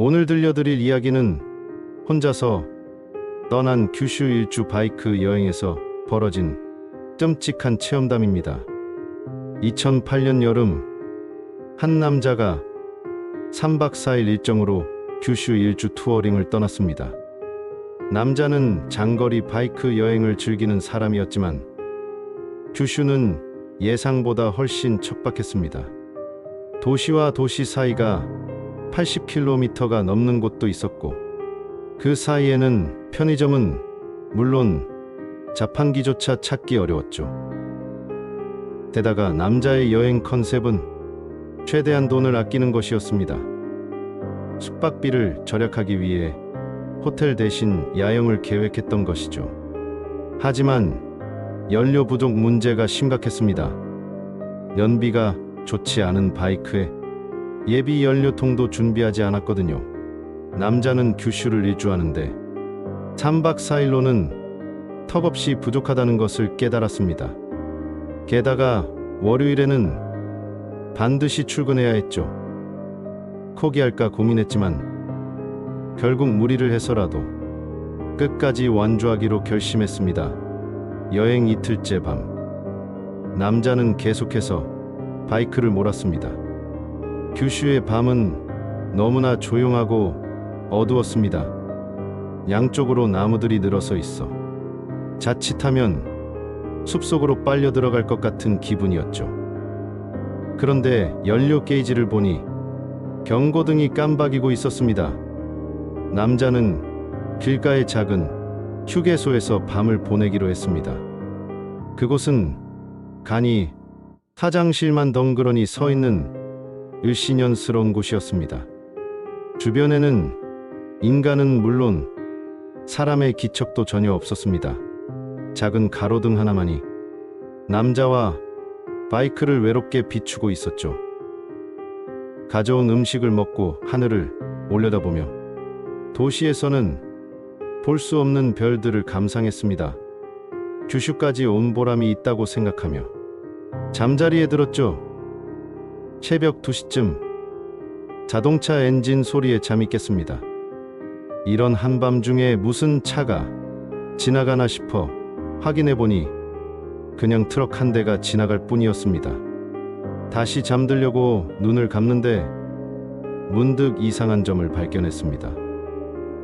오늘 들려드릴 이야기는 혼자서 떠난 규슈 일주 바이크 여행에서 벌어진 끔찍한 체험담입니다. 2008년 여름, 한 남자가 3박 4일 일정으로 규슈 일주 투어링을 떠났습니다. 남자는 장거리 바이크 여행을 즐기는 사람이었지만 규슈는 예상보다 훨씬 척박했습니다. 도시와 도시 사이가 80km가 넘는 곳도 있었고 그 사이에는 편의점은 물론 자판기조차 찾기 어려웠죠. 게다가 남자의 여행 컨셉은 최대한 돈을 아끼는 것이었습니다. 숙박비를 절약하기 위해 호텔 대신 야영을 계획했던 것이죠. 하지만 연료 부족 문제가 심각했습니다. 연비가 좋지 않은 바이크에 예비 연료통도 준비하지 않았거든요. 남자는 규슈를 일주하는데 3박 4일로는 턱없이 부족하다는 것을 깨달았습니다. 게다가 월요일에는 반드시 출근해야 했죠. 포기할까 고민했지만 결국 무리를 해서라도 끝까지 완주하기로 결심했습니다. 여행 이틀째 밤, 남자는 계속해서 바이크를 몰았습니다. 규슈의 밤은 너무나 조용하고 어두웠습니다. 양쪽으로 나무들이 늘어서 있어 자칫하면 숲속으로 빨려 들어갈 것 같은 기분이었죠. 그런데 연료 게이지를 보니 경고등이 깜박이고 있었습니다. 남자는 길가의 작은 휴게소에서 밤을 보내기로 했습니다. 그곳은 간이 화장실만 덩그러니 서 있는 일신년스러운 곳이었습니다. 주변에는 인간은 물론 사람의 기척도 전혀 없었습니다. 작은 가로등 하나만이 남자와 바이크를 외롭게 비추고 있었죠. 가져온 음식을 먹고 하늘을 올려다보며 도시에서는 볼 수 없는 별들을 감상했습니다. 규슈까지 온 보람이 있다고 생각하며 잠자리에 들었죠. 새벽 2시쯤 자동차 엔진 소리에 잠이 깼습니다. 이런 한밤중에 무슨 차가 지나가나 싶어 확인해보니 그냥 트럭 한 대가 지나갈 뿐이었습니다. 다시 잠들려고 눈을 감는데 문득 이상한 점을 발견했습니다.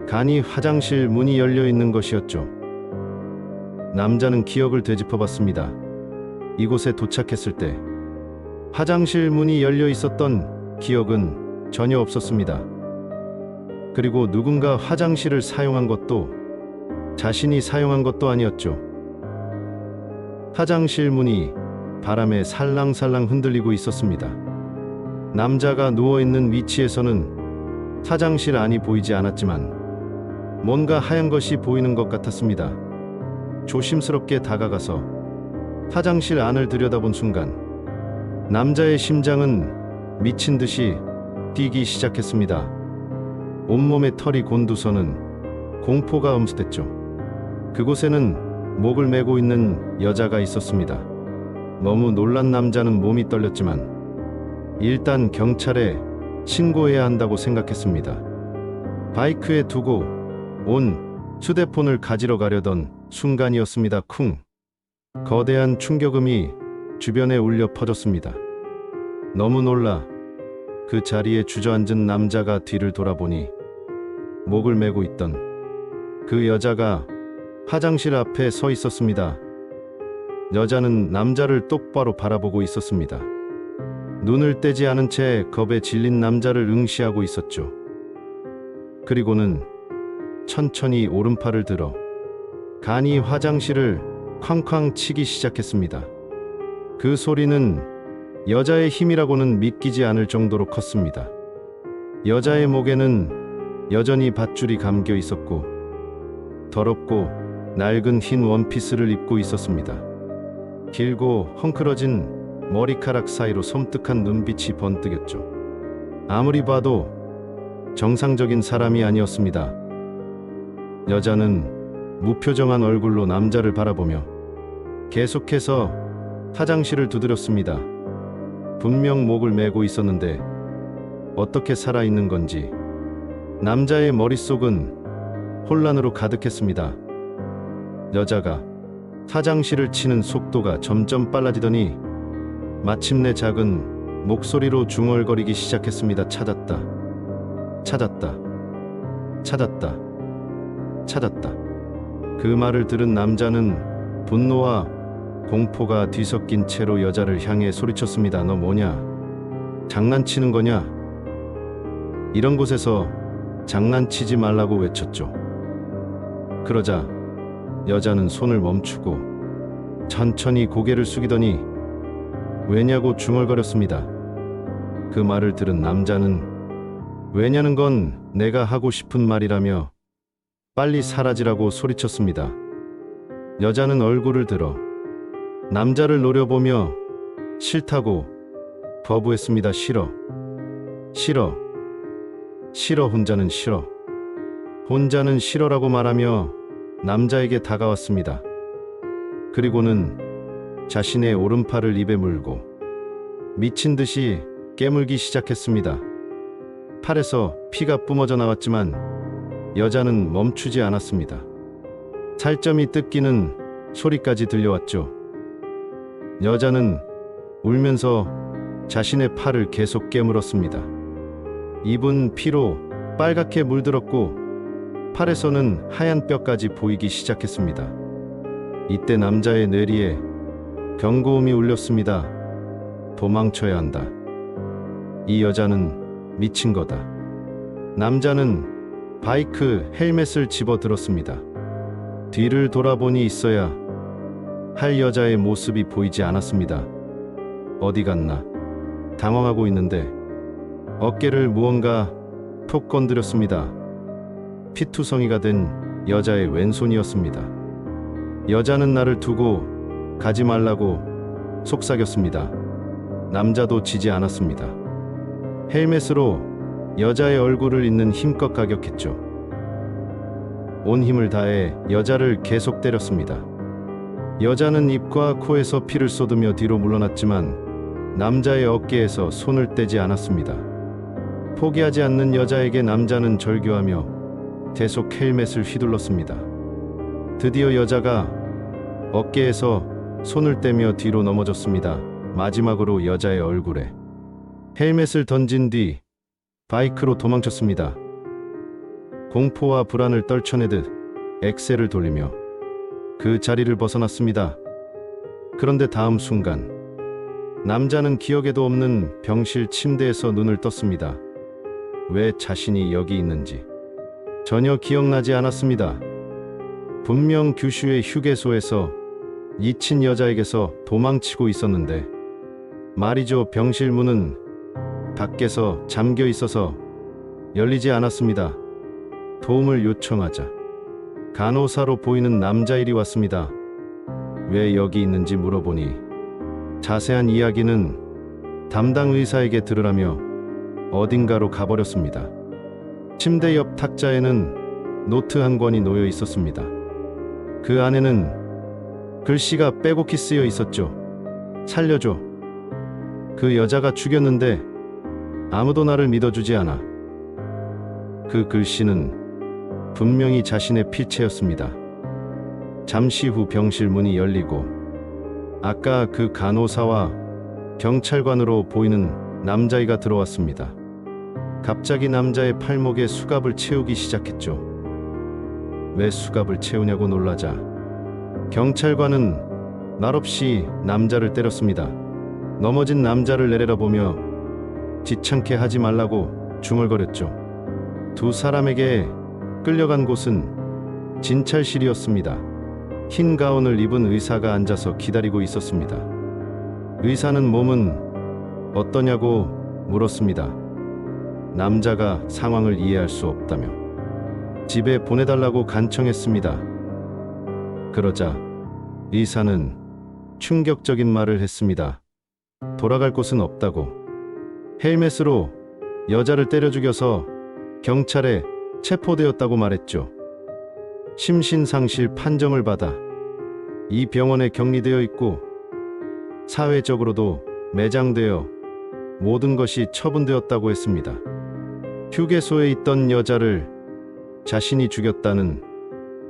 간이 화장실 문이 열려 있는 것이었죠. 남자는 기억을 되짚어봤습니다. 이곳에 도착했을 때 화장실 문이 열려 있었던 기억은 전혀 없었습니다. 그리고 누군가 화장실을 사용한 것도 자신이 사용한 것도 아니었죠. 화장실 문이 바람에 살랑살랑 흔들리고 있었습니다. 남자가 누워있는 위치에서는 화장실 안이 보이지 않았지만 뭔가 하얀 것이 보이는 것 같았습니다. 조심스럽게 다가가서 화장실 안을 들여다본 순간 남자의 심장은 미친 듯이 뛰기 시작했습니다. 온몸에 털이 곤두서는 공포가 엄습했죠. 그곳에는 목을 메고 있는 여자가 있었습니다. 너무 놀란 남자는 몸이 떨렸지만 일단 경찰에 신고해야 한다고 생각했습니다. 바이크에 두고 온 휴대폰을 가지러 가려던 순간이었습니다. 쿵! 거대한 충격음이 주변에 울려 퍼졌습니다. 너무 놀라 그 자리에 주저앉은 남자가 뒤를 돌아보니 목을 메고 있던 그 여자가 화장실 앞에 서 있었습니다. 여자는 남자를 똑바로 바라보고 있었습니다. 눈을 떼지 않은 채 겁에 질린 남자를 응시하고 있었죠. 그리고는 천천히 오른팔을 들어 간이 화장실을 쾅쾅 치기 시작했습니다. 그 소리는 여자의 힘이라고는 믿기지 않을 정도로 컸습니다. 여자의 목에는 여전히 밧줄이 감겨 있었고 더럽고 낡은 흰 원피스를 입고 있었습니다. 길고 헝클어진 머리카락 사이로 섬뜩한 눈빛이 번뜩였죠. 아무리 봐도 정상적인 사람이 아니었습니다. 여자는 무표정한 얼굴로 남자를 바라보며 계속해서 화장실을 두드렸습니다. 분명 목을 메고 있었는데 어떻게 살아있는 건지 남자의 머릿속은 혼란으로 가득했습니다. 여자가 화장실을 치는 속도가 점점 빨라지더니 마침내 작은 목소리로 중얼거리기 시작했습니다. 찾았다. 찾았다. 찾았다. 찾았다. 그 말을 들은 남자는 분노와 공포가 뒤섞인 채로 여자를 향해 소리쳤습니다. 너 뭐냐? 장난치는 거냐? 이런 곳에서 장난치지 말라고 외쳤죠. 그러자 여자는 손을 멈추고 천천히 고개를 숙이더니 왜냐고 중얼거렸습니다. 그 말을 들은 남자는 왜냐는 건 내가 하고 싶은 말이라며 빨리 사라지라고 소리쳤습니다. 여자는 얼굴을 들어 남자를 노려보며 싫다고 거부했습니다. 싫어. 싫어. 싫어. 혼자는 싫어. 혼자는 싫어라고 말하며 남자에게 다가왔습니다. 그리고는 자신의 오른팔을 입에 물고 미친 듯이 깨물기 시작했습니다. 팔에서 피가 뿜어져 나왔지만 여자는 멈추지 않았습니다. 살점이 뜯기는 소리까지 들려왔죠. 여자는 울면서 자신의 팔을 계속 깨물었습니다. 입은 피로 빨갛게 물들었고 팔에서는 하얀 뼈까지 보이기 시작했습니다. 이때 남자의 뇌리에 경고음이 울렸습니다. 도망쳐야 한다. 이 여자는 미친 거다. 남자는 바이크 헬멧을 집어들었습니다. 뒤를 돌아보니 있어야 할 여자의 모습이 보이지 않았습니다. 어디 갔나? 당황하고 있는데 어깨를 무언가 톡 건드렸습니다. 피투성이가 된 여자의 왼손이었습니다. 여자는 나를 두고 가지 말라고 속삭였습니다. 남자도 지지 않았습니다. 헬멧으로 여자의 얼굴을 잇는 힘껏 가격했죠. 온 힘을 다해 여자를 계속 때렸습니다. 여자는 입과 코에서 피를 쏟으며 뒤로 물러났지만 남자의 어깨에서 손을 떼지 않았습니다. 포기하지 않는 여자에게 남자는 절규하며 계속 헬멧을 휘둘렀습니다. 드디어 여자가 어깨에서 손을 떼며 뒤로 넘어졌습니다. 마지막으로 여자의 얼굴에 헬멧을 던진 뒤 바이크로 도망쳤습니다. 공포와 불안을 떨쳐내듯 엑셀을 돌리며 그 자리를 벗어났습니다. 그런데 다음 순간 남자는 기억에도 없는 병실 침대에서 눈을 떴습니다. 왜 자신이 여기 있는지 전혀 기억나지 않았습니다. 분명 규슈의 휴게소에서 잊힌 여자에게서 도망치고 있었는데 말이죠. 병실 문은 밖에서 잠겨 있어서 열리지 않았습니다. 도움을 요청하자 간호사로 보이는 남자일이 왔습니다. 왜 여기 있는지 물어보니 자세한 이야기는 담당 의사에게 들으라며 어딘가로 가버렸습니다. 침대 옆 탁자에는 노트 한 권이 놓여 있었습니다. 그 안에는 글씨가 빼곡히 쓰여 있었죠. 살려줘. 그 여자가 죽였는데 아무도 나를 믿어주지 않아. 그 글씨는 분명히 자신의 필체였습니다. 잠시 후 병실 문이 열리고 아까 그 간호사와 경찰관으로 보이는 남자애가 들어왔습니다. 갑자기 남자의 팔목에 수갑을 채우기 시작했죠. 왜 수갑을 채우냐고 놀라자 경찰관은 말없이 남자를 때렸습니다. 넘어진 남자를 내려다보며 지창게 하지 말라고 중얼거렸죠. 두 사람에게 끌려간 곳은 진찰실이었습니다. 흰 가운을 입은 의사가 앉아서 기다리고 있었습니다. 의사는 몸은 어떠냐고 물었습니다. 남자가 상황을 이해할 수 없다며 집에 보내달라고 간청했습니다. 그러자 의사는 충격적인 말을 했습니다. 돌아갈 곳은 없다고. 헬멧으로 여자를 때려 죽여서 경찰에 체포되었다고 말했죠. 심신상실 판정을 받아 이 병원에 격리되어 있고 사회적으로도 매장되어 모든 것이 처분되었다고 했습니다. 휴게소에 있던 여자를 자신이 죽였다는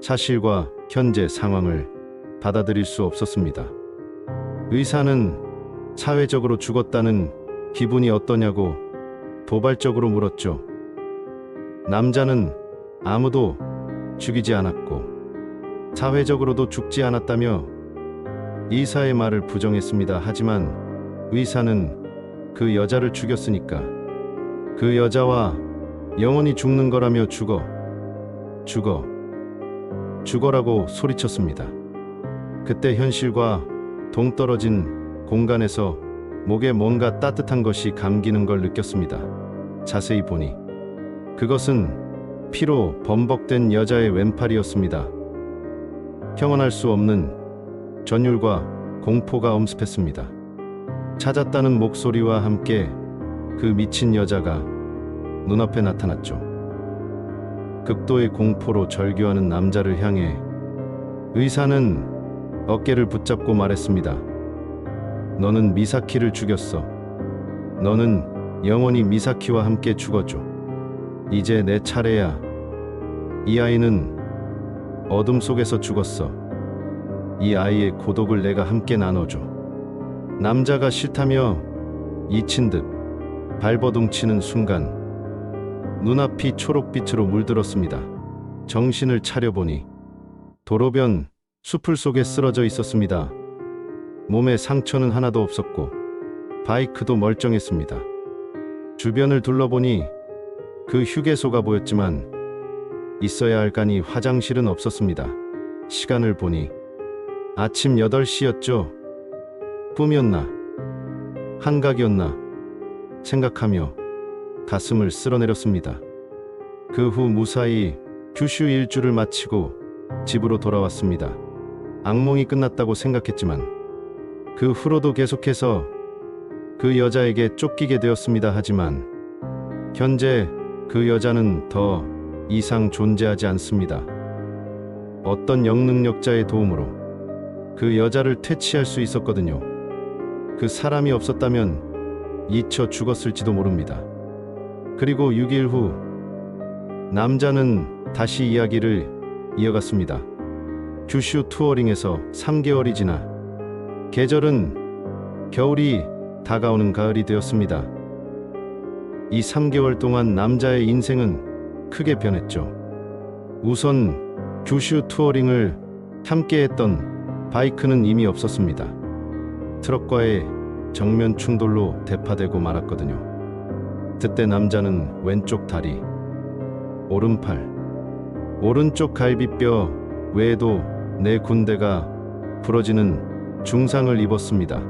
사실과 현재 상황을 받아들일 수 없었습니다. 의사는 사회적으로 죽었다는 기분이 어떠냐고 도발적으로 물었죠. 남자는 아무도 죽이지 않았고 사회적으로도 죽지 않았다며 의사의 말을 부정했습니다. 하지만 의사는 그 여자를 죽였으니까 그 여자와 영원히 죽는 거라며 죽어라고 소리쳤습니다. 그때 현실과 동떨어진 공간에서 목에 뭔가 따뜻한 것이 감기는 걸 느꼈습니다. 자세히 보니 그것은 피로 범벅된 여자의 왼팔이었습니다. 형언할 수 없는 전율과 공포가 엄습했습니다. 찾았다는 목소리와 함께 그 미친 여자가 눈앞에 나타났죠. 극도의 공포로 절규하는 남자를 향해 의사는 어깨를 붙잡고 말했습니다. 너는 미사키를 죽였어. 너는 영원히 미사키와 함께 죽어줘. 이제 내 차례야. 이 아이는 어둠 속에서 죽었어. 이 아이의 고독을 내가 함께 나눠줘. 남자가 싫다며 잊힌 듯 발버둥 치는 순간 눈앞이 초록빛으로 물들었습니다. 정신을 차려보니 도로변 수풀 속에 쓰러져 있었습니다. 몸에 상처는 하나도 없었고 바이크도 멀쩡했습니다. 주변을 둘러보니 그 휴게소가 보였지만 있어야 할 간이 화장실은 없었습니다. 시간을 보니 아침 8시였죠. 꿈이었나 한각이었나 생각하며 가슴을 쓸어내렸습니다. 그 후 무사히 규슈 일주를 마치고 집으로 돌아왔습니다. 악몽이 끝났다고 생각했지만 그 후로도 계속해서 그 여자에게 쫓기게 되었습니다. 하지만 현재 그 여자는 더 이상 존재하지 않습니다. 어떤 영능력자의 도움으로 그 여자를 퇴치할 수 있었거든요. 그 사람이 없었다면 잊혀 죽었을지도 모릅니다. 그리고 6일 후 남자는 다시 이야기를 이어갔습니다. 규슈 투어링에서 3개월이 지나 계절은 겨울이 다가오는 가을이 되었습니다. 이 3개월 동안 남자의 인생은 크게 변했죠. 우선 규슈 투어링을 함께했던 바이크는 이미 없었습니다. 트럭과의 정면 충돌로 대파되고 말았거든요. 그때 남자는 왼쪽 다리, 오른팔, 오른쪽 갈비뼈 외에도 4군데가 부러지는 중상을 입었습니다.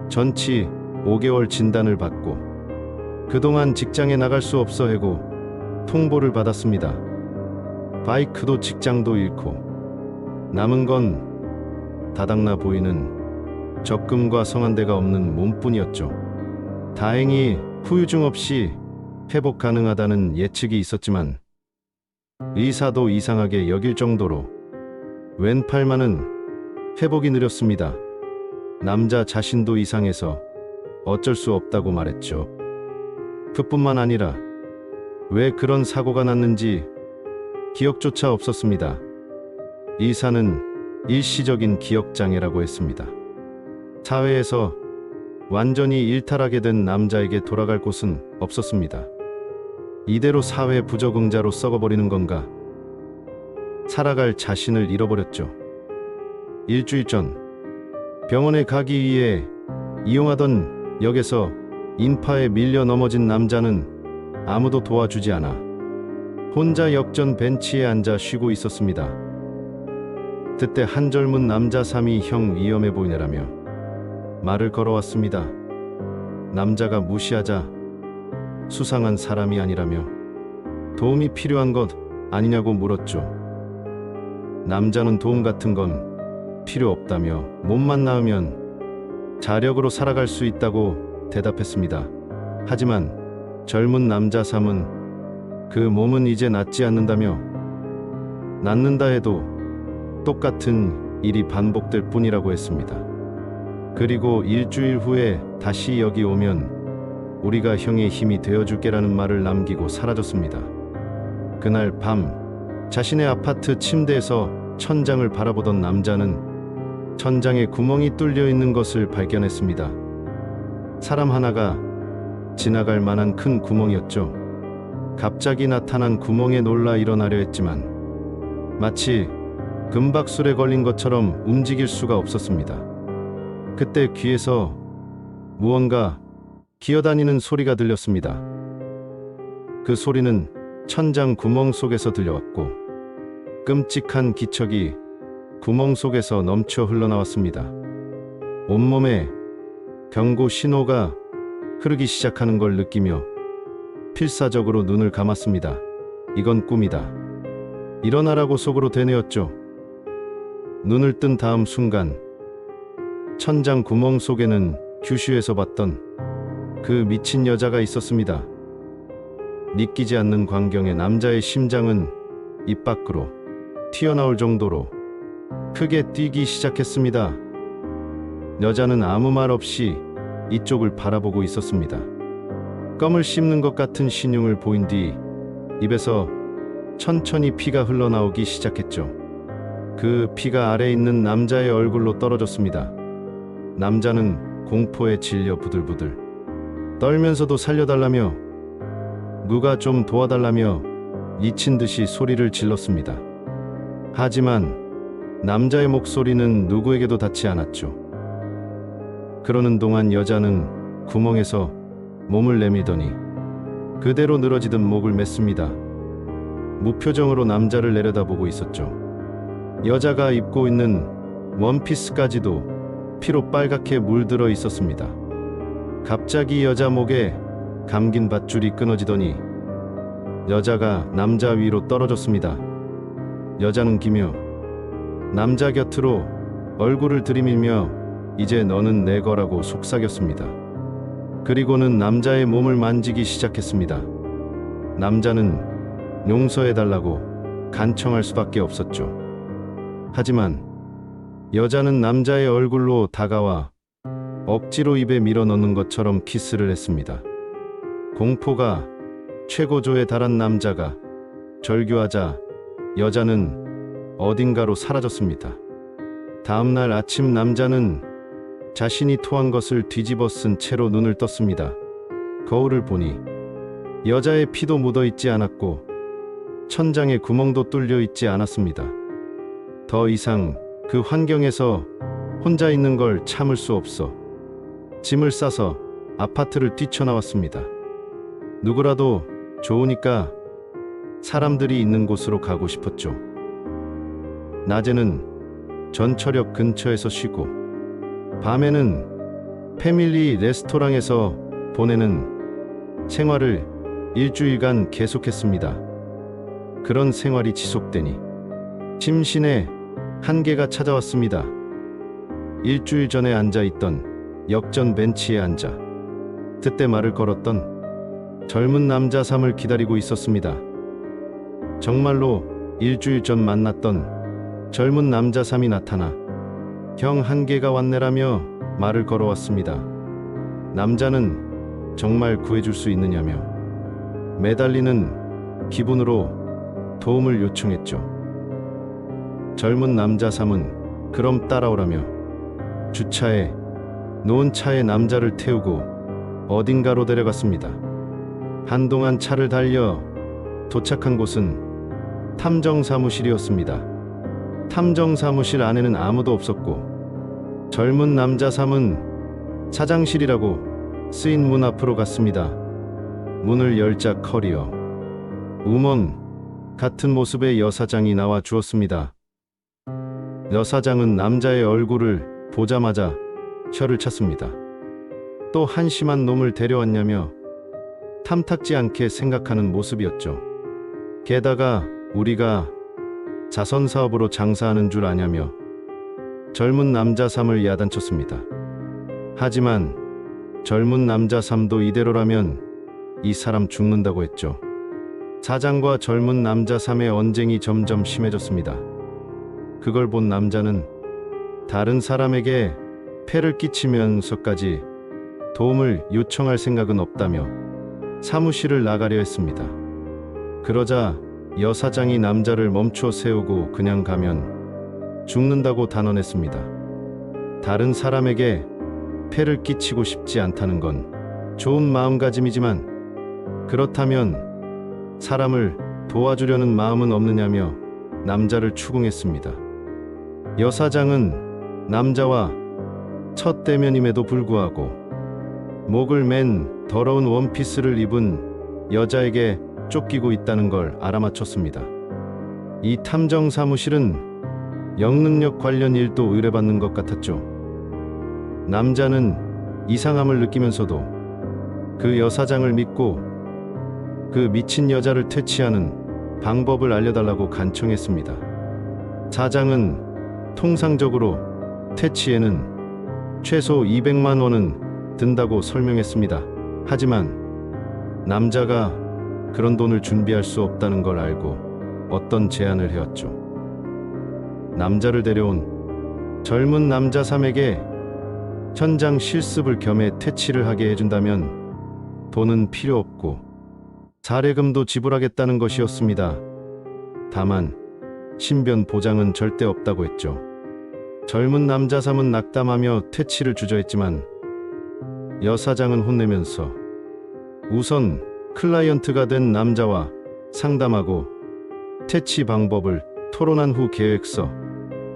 전치 5개월 진단을 받고 그동안 직장에 나갈 수 없어 해고 통보를 받았습니다. 바이크도 직장도 잃고 남은 건 다닥나 보이는 적금과 성한대가 없는 몸뿐이었죠. 다행히 후유증 없이 회복 가능하다는 예측이 있었지만 의사도 이상하게 여길 정도로 왼팔만은 회복이 느렸습니다. 남자 자신도 이상해서 어쩔 수 없다고 말했죠. 그뿐만 아니라 왜 그런 사고가 났는지 기억조차 없었습니다. 의사는 일시적인 기억장애라고 했습니다. 사회에서 완전히 일탈하게 된 남자에게 돌아갈 곳은 없었습니다. 이대로 사회 부적응자로 썩어버리는 건가? 살아갈 자신을 잃어버렸죠. 일주일 전 병원에 가기 위해 이용하던 역에서 인파에 밀려 넘어진 남자는 아무도 도와주지 않아 혼자 역전 벤치에 앉아 쉬고 있었습니다. 그때 한 젊은 남자 3이 형 위험해 보이네라며 말을 걸어왔습니다. 남자가 무시하자 수상한 사람이 아니라며 도움이 필요한 것 아니냐고 물었죠. 남자는 도움 같은 건 필요 없다며 몸만 나으면 자력으로 살아갈 수 있다고 대답했습니다. 하지만 젊은 남자 3은 그 몸은 이제 낫지 않는다며 낫는다 해도 똑같은 일이 반복될 뿐이라고 했습니다. 그리고 일주일 후에 다시 여기 오면 우리가 형의 힘이 되어줄게라는 말을 남기고 사라졌습니다. 그날 밤 자신의 아파트 침대에서 천장을 바라보던 남자는 천장에 구멍이 뚫려 있는 것을 발견했습니다. 사람 하나가 지나갈 만한 큰 구멍이었죠. 갑자기 나타난 구멍에 놀라 일어나려 했지만 마치 금박술에 걸린 것처럼 움직일 수가 없었습니다. 그때 귀에서 무언가 기어다니는 소리가 들렸습니다. 그 소리는 천장 구멍 속에서 들려왔고 끔찍한 기척이 구멍 속에서 넘쳐 흘러나왔습니다. 온몸에 경고 신호가 흐르기 시작하는 걸 느끼며 필사적으로 눈을 감았습니다. 이건 꿈이다. 일어나라고 속으로 되뇌었죠. 눈을 뜬 다음 순간 천장 구멍 속에는 규슈에서 봤던 그 미친 여자가 있었습니다. 믿기지 않는 광경에 남자의 심장은 입 밖으로 튀어나올 정도로 크게 뛰기 시작했습니다. 여자는 아무 말 없이 이쪽을 바라보고 있었습니다. 껌을 씹는 것 같은 신용을 보인 뒤 입에서 천천히 피가 흘러나오기 시작했죠. 그 피가 아래에 있는 남자의 얼굴로 떨어졌습니다. 남자는 공포에 질려 부들부들 떨면서도 살려달라며 누가 좀 도와달라며 미친 듯이 소리를 질렀습니다. 하지만 남자의 목소리는 누구에게도 닿지 않았죠. 그러는 동안 여자는 구멍에서 몸을 내밀더니 그대로 늘어지던 목을 맸습니다. 무표정으로 남자를 내려다보고 있었죠. 여자가 입고 있는 원피스까지도 피로 빨갛게 물들어 있었습니다. 갑자기 여자 목에 감긴 밧줄이 끊어지더니 여자가 남자 위로 떨어졌습니다. 여자는 기며 남자 곁으로 얼굴을 들이밀며 이제 너는 내 거라고 속삭였습니다. 그리고는 남자의 몸을 만지기 시작했습니다. 남자는 용서해달라고 간청할 수밖에 없었죠. 하지만 여자는 남자의 얼굴로 다가와 억지로 입에 밀어넣는 것처럼 키스를 했습니다. 공포가 최고조에 달한 남자가 절규하자 여자는 어딘가로 사라졌습니다. 다음날 아침 남자는 자신이 토한 것을 뒤집어 쓴 채로 눈을 떴습니다. 거울을 보니 여자의 피도 묻어 있지 않았고 천장에 구멍도 뚫려 있지 않았습니다. 더 이상 그 환경에서 혼자 있는 걸 참을 수 없어 짐을 싸서 아파트를 뛰쳐나왔습니다. 누구라도 좋으니까 사람들이 있는 곳으로 가고 싶었죠. 낮에는 전철역 근처에서 쉬고 밤에는 패밀리 레스토랑에서 보내는 생활을 일주일간 계속했습니다. 그런 생활이 지속되니 심신의 한계가 찾아왔습니다. 일주일 전에 앉아있던 역전 벤치에 앉아 그때 말을 걸었던 젊은 남자 3을 기다리고 있었습니다. 정말로 일주일 전 만났던 젊은 남자 3이 나타나 형 한계가 왔네라며 말을 걸어왔습니다. 남자는 정말 구해줄 수 있느냐며 매달리는 기분으로 도움을 요청했죠. 젊은 남자 3은 그럼 따라오라며 주차해 놓은 차에 남자를 태우고 어딘가로 데려갔습니다. 한동안 차를 달려 도착한 곳은 탐정사무실이었습니다. 탐정사무실 안에는 아무도 없었고 젊은 남자 3은 사장실이라고 쓰인 문 앞으로 갔습니다. 문을 열자 커리어 우먼 같은 모습의 여사장이 나와 주었습니다. 여사장은 남자의 얼굴을 보자마자 혀를 찼습니다. 또 한심한 놈을 데려왔냐며 탐탁지 않게 생각하는 모습이었죠. 게다가 우리가 자선사업으로 장사하는 줄 아냐며 젊은 남자 3을 야단쳤습니다. 하지만 젊은 남자 3도 이대로라면 이 사람 죽는다고 했죠. 사장과 젊은 남자 3의 언쟁이 점점 심해졌습니다. 그걸 본 남자는 다른 사람에게 폐를 끼치면서까지 도움을 요청할 생각은 없다며 사무실을 나가려 했습니다. 그러자 여사장이 남자를 멈춰 세우고 그냥 가면 죽는다고 단언했습니다. 다른 사람에게 폐를 끼치고 싶지 않다는 건 좋은 마음가짐이지만 그렇다면 사람을 도와주려는 마음은 없느냐며 남자를 추궁했습니다. 여사장은 남자와 첫 대면임에도 불구하고 목을 맨 더러운 원피스를 입은 여자에게 쫓기고 있다는 걸 알아맞혔습니다. 이 탐정 사무실은 영능력 관련 일도 의뢰받는 것 같았죠. 남자는 이상함을 느끼면서도 그 여사장을 믿고 그 미친 여자를 퇴치하는 방법을 알려달라고 간청했습니다. 사장은 통상적으로 퇴치에는 최소 200만 원은 든다고 설명했습니다. 하지만 남자가 그런 돈을 준비할 수 없다는 걸 알고 어떤 제안을 해왔죠. 남자를 데려온 젊은 남자 3에게 현장 실습을 겸해 퇴치를 하게 해준다면 돈은 필요 없고 사례금도 지불하겠다는 것이었습니다. 다만 신변 보장은 절대 없다고 했죠. 젊은 남자 3은 낙담하며 퇴치를 주저했지만 여사장은 혼내면서 우선 클라이언트가 된 남자와 상담하고 퇴치 방법을 토론한 후 계획서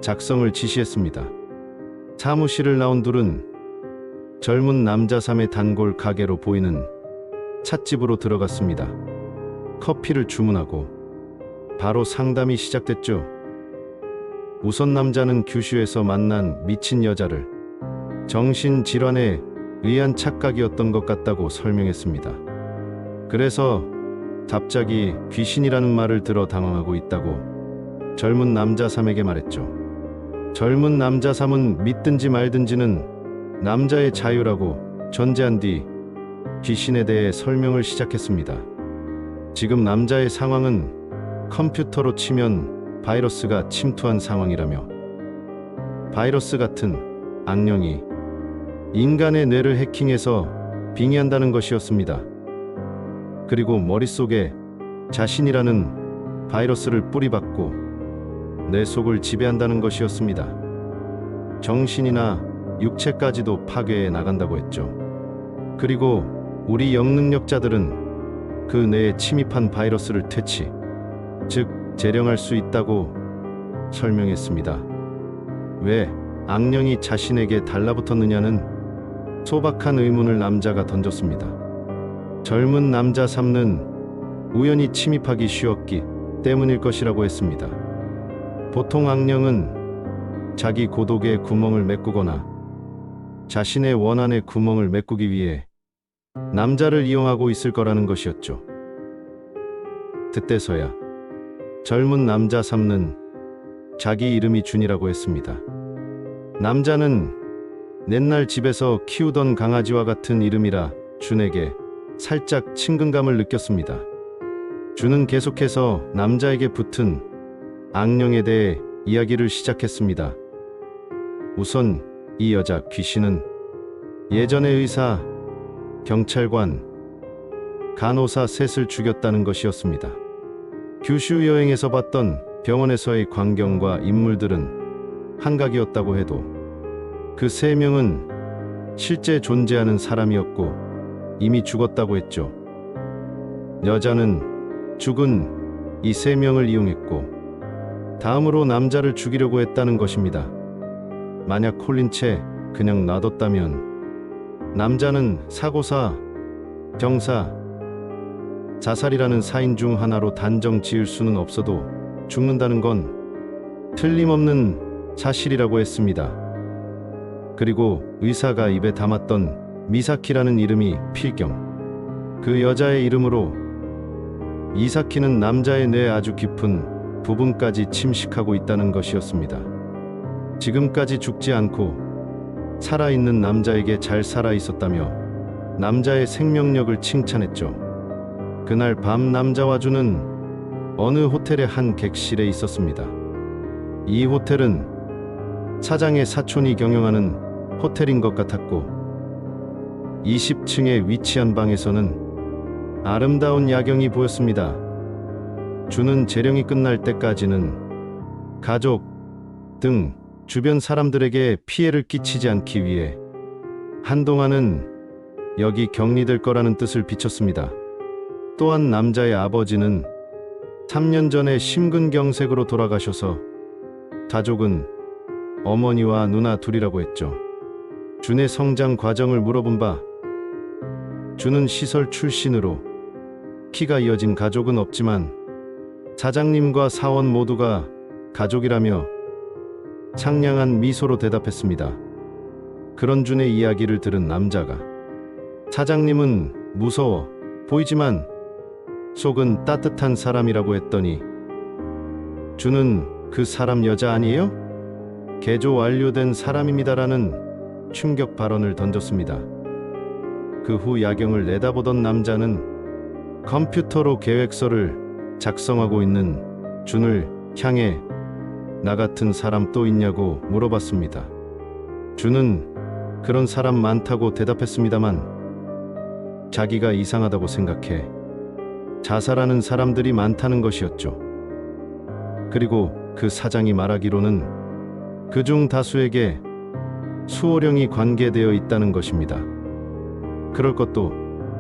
작성을 지시했습니다. 사무실을 나온 둘은 젊은 남자 3의 단골 가게로 보이는 찻집으로 들어갔습니다. 커피를 주문하고 바로 상담이 시작됐죠. 우선 남자는 규슈에서 만난 미친 여자를 정신질환에 의한 착각이었던 것 같다고 설명했습니다. 그래서 갑자기 귀신이라는 말을 들어 당황하고 있다고 젊은 남자 3에게 말했죠. 젊은 남자 3은 믿든지 말든지는 남자의 자유라고 전제한 뒤 귀신에 대해 설명을 시작했습니다. 지금 남자의 상황은 컴퓨터로 치면 바이러스가 침투한 상황이라며 바이러스 같은 악령이 인간의 뇌를 해킹해서 빙의한다는 것이었습니다. 그리고 머릿속에 자신이라는 바이러스를 뿌리박고 내 속을 지배한다는 것이었습니다. 정신이나 육체까지도 파괴해 나간다고 했죠. 그리고 우리 영능력자들은 그 뇌에 침입한 바이러스를 퇴치, 즉 재령할 수 있다고 설명했습니다. 왜 악령이 자신에게 달라붙었느냐는 소박한 의문을 남자가 던졌습니다. 젊은 남자 3는 우연히 침입하기 쉬웠기 때문일 것이라고 했습니다. 보통 악령은 자기 고독에 구멍을 메꾸거나 자신의 원한에 구멍을 메꾸기 위해 남자를 이용하고 있을 거라는 것이었죠. 그때서야 젊은 남자 3는 자기 이름이 준이라고 했습니다. 남자는 옛날 집에서 키우던 강아지와 같은 이름이라 준에게 살짝 친근감을 느꼈습니다. 준은 계속해서 남자에게 붙은 악령에 대해 이야기를 시작했습니다. 우선 이 여자 귀신은 예전에 의사, 경찰관, 간호사 셋을 죽였다는 것이었습니다. 규슈 여행에서 봤던 병원에서의 광경과 인물들은 한각이었다고 해도 그 3명은 실제 존재하는 사람이었고 이미 죽었다고 했죠. 여자는 죽은 이 3명을 이용했고 다음으로 남자를 죽이려고 했다는 것입니다. 만약 콜린 채 그냥 놔뒀다면 남자는 사고사, 병사, 자살이라는 사인 중 하나로 단정 지을 수는 없어도 죽는다는 건 틀림없는 사실이라고 했습니다. 그리고 의사가 입에 담았던 미사키라는 이름이 필경, 그 여자의 이름으로 이사키는 남자의 뇌 아주 깊은 부분까지 침식하고 있다는 것이었습니다. 지금까지 죽지 않고 살아있는 남자에게 잘 살아 있었다며 남자의 생명력을 칭찬했죠. 그날 밤 남자와 준은 어느 호텔의 한 객실에 있었습니다. 이 호텔은 사장의 사촌이 경영하는 호텔인 것 같았고 20층에 위치한 방에서는 아름다운 야경이 보였습니다. 주는 재령이 끝날 때까지는 가족 등 주변 사람들에게 피해를 끼치지 않기 위해 한동안은 여기 격리될 거라는 뜻을 비췄습니다. 또한 남자의 아버지는 3년 전에 심근경색으로 돌아가셔서 가족은 어머니와 누나 둘이라고 했죠. 준의 성장 과정을 물어본 바 준은 시설 출신으로 피가 이어진 가족은 없지만 사장님과 사원 모두가 가족이라며 상냥한 미소로 대답했습니다. 그런 준의 이야기를 들은 남자가 사장님은 무서워 보이지만 속은 따뜻한 사람이라고 했더니 준은 그 사람 여자 아니에요? 개조 완료된 사람입니다라는 충격 발언을 던졌습니다. 그 후 야경을 내다보던 남자는 컴퓨터로 계획서를 작성하고 있는 준을 향해 나 같은 사람 또 있냐고 물어봤습니다. 준은 그런 사람 많다고 대답했습니다만 자기가 이상하다고 생각해 자살하는 사람들이 많다는 것이었죠. 그리고 그 사장이 말하기로는 그중 다수에게 수호령이 관계되어 있다는 것입니다. 그럴 것도